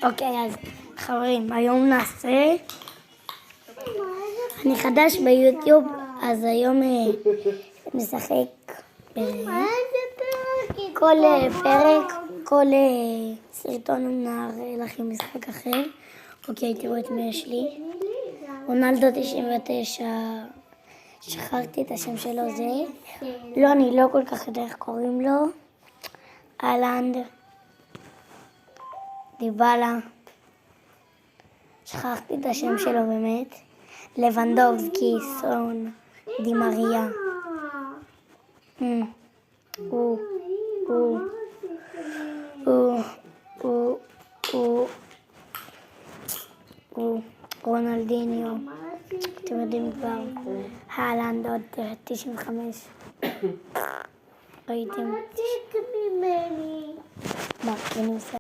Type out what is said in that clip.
אוקיי, אז חברים, היום נעשה... אני חדש ביוטיוב, אז היום נשחק כל פרק, כל סרטון הוא נראה לכם משחק אחר. אוקיי, תראו את מי יש לי. רונלדו 99, שכחתי את השם שלו זה. לא, אני לא כל כך יודע איך קוראים לו. הלנד, דיבאלה, שכחתי את השם שלו באמת. לבנדובסקי, סון, דימריה. רונלדיניו, אתם יודעים כבר, הלנד עוד 95. ראיתם? בכינוס.